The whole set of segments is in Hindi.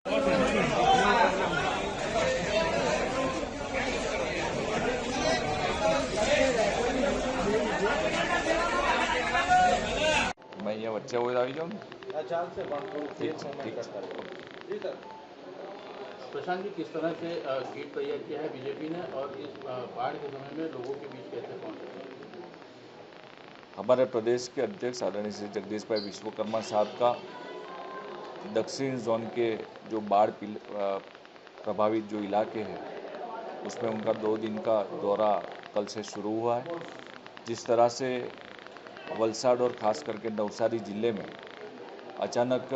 मैं यहाँ बच्चे हुए आ जाऊँ। प्रशांत जी, किस तरह से किट तैयार किया है बीजेपी ने और इस बाढ़ के समय में लोगों के बीच कैसे पहुंचे? हमारे प्रदेश के अध्यक्ष आदरणीय श्री जगदीश भाई विश्वकर्मा साहब का दक्षिण जोन के जो बाढ़ प्रभावित जो इलाके हैं उसमें उनका 2 दिन का दौरा कल से शुरू हुआ है। जिस तरह से वलसाड़ और ख़ास करके नवसारी ज़िले में अचानक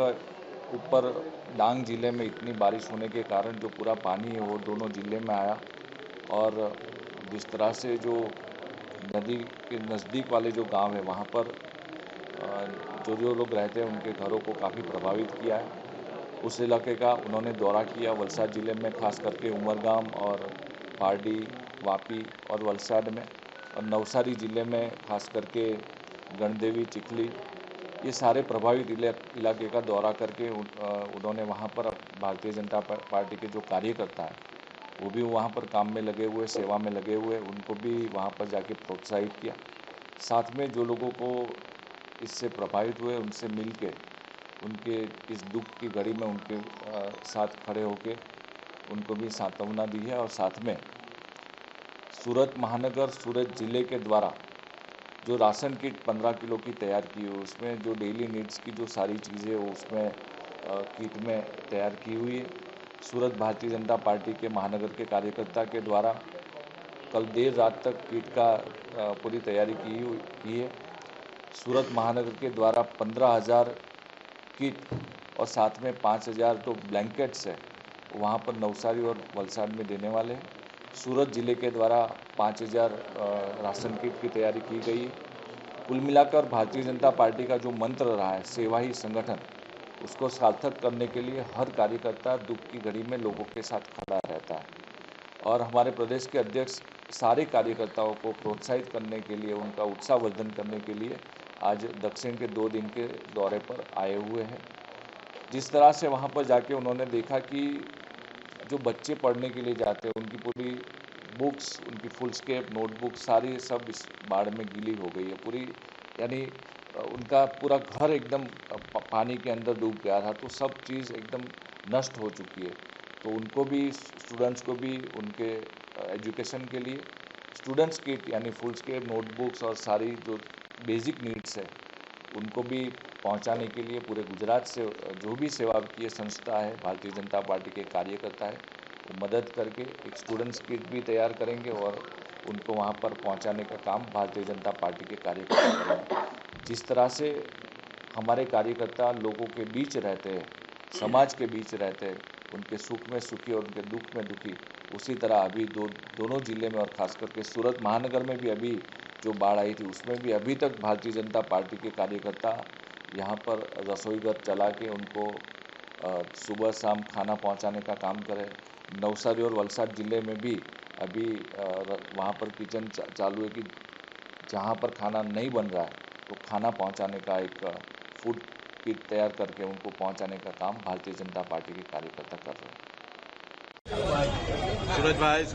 ऊपर डांग ज़िले में इतनी बारिश होने के कारण जो पूरा पानी है वो दोनों ज़िले में आया और जिस तरह से जो नदी के नज़दीक वाले जो गांव है वहाँ पर जो लोग रहते हैं उनके घरों को काफ़ी प्रभावित किया है। उस इलाके का उन्होंने दौरा किया। वलसाड़ ज़िले में खास करके उमरगाम और पारडी, वापी और वलसाड़ में, और नवसारी ज़िले में खास करके गणदेवी, चिखली, ये सारे प्रभावित इलाके का दौरा करके उन्होंने वहाँ पर भारतीय जनता पार्टी के जो कार्यकर्ता हैं वो भी वहाँ पर काम में लगे हुए, सेवा में लगे हुए, उनको भी वहाँ पर जाके प्रोत्साहित किया। साथ में जो लोगों को इससे प्रभावित हुए उनसे मिल के उनके इस दुख की घड़ी में उनके साथ खड़े होके उनको भी सांत्वना दी है। और साथ में सूरत महानगर, सूरत ज़िले के द्वारा जो राशन किट 15 किलो की तैयार की हुई, उसमें जो डेली नीड्स की जो सारी चीज़ें वो उसमें किट में तैयार की हुई है। सूरत भारतीय जनता पार्टी के महानगर के कार्यकर्ता के द्वारा कल देर रात तक किट का पूरी तैयारी की है। सूरत महानगर के द्वारा 15,000 किट और साथ में 5,000 जो ब्लैंकेट्स है वहाँ पर नवसारी और वलसाड़ में देने वाले हैं। सूरत ज़िले के द्वारा 5,000 राशन किट की तैयारी की गई है। कुल मिलाकर भारतीय जनता पार्टी का जो मंत्र रहा है सेवा ही संगठन, उसको सार्थक करने के लिए हर कार्यकर्ता दुख की घड़ी में लोगों के साथ खड़ा रहता है। और हमारे प्रदेश के अध्यक्ष सारे कार्यकर्ताओं को प्रोत्साहित करने के लिए, उनका उत्साहवर्धन करने के लिए आज दक्षिण के 2 दिन के दौरे पर आए हुए हैं। जिस तरह से वहाँ पर जाके उन्होंने देखा कि जो बच्चे पढ़ने के लिए जाते हैं उनकी पूरी बुक्स, उनकी फुल स्केप नोटबुक सारी सब इस बाढ़ में गीली हो गई है पूरी, यानी उनका पूरा घर एकदम पानी के अंदर डूब गया था, तो सब चीज़ एकदम नष्ट हो चुकी है। तो उनको भी, स्टूडेंट्स को भी उनके एजुकेशन के लिए स्टूडेंट्स किट यानी फुल स्केप नोटबुक्स और सारी जो बेसिक नीड्स है उनको भी पहुंचाने के लिए पूरे गुजरात से जो भी सेवा की संस्था है, भारतीय जनता पार्टी के कार्यकर्ता है, वो मदद करके एक स्टूडेंट्स किट भी तैयार करेंगे और उनको वहां पर पहुंचाने का काम भारतीय जनता पार्टी के कार्यकर्ता करेंगे। जिस तरह से हमारे कार्यकर्ता लोगों के बीच रहते हैं, समाज के बीच रहते हैं, उनके सुख में सुखी और उनके दुख में दुखी, उसी तरह अभी दोनों ज़िले में और ख़ास करके सूरत महानगर में भी अभी जो बाढ़ आई थी उसमें भी अभी तक भारतीय जनता पार्टी के कार्यकर्ता यहाँ पर रसोई घर चला के उनको सुबह शाम खाना पहुँचाने का काम करें। नवसारी और वलसाड़ ज़िले में भी अभी वहाँ पर किचन चालू है कि जहाँ पर खाना नहीं बन रहा है तो खाना पहुँचाने का एक फूड किट तैयार करके उनको पहुँचाने का काम भारतीय जनता पार्टी के कार्यकर्ता कर रहे हैं। सूरज भाई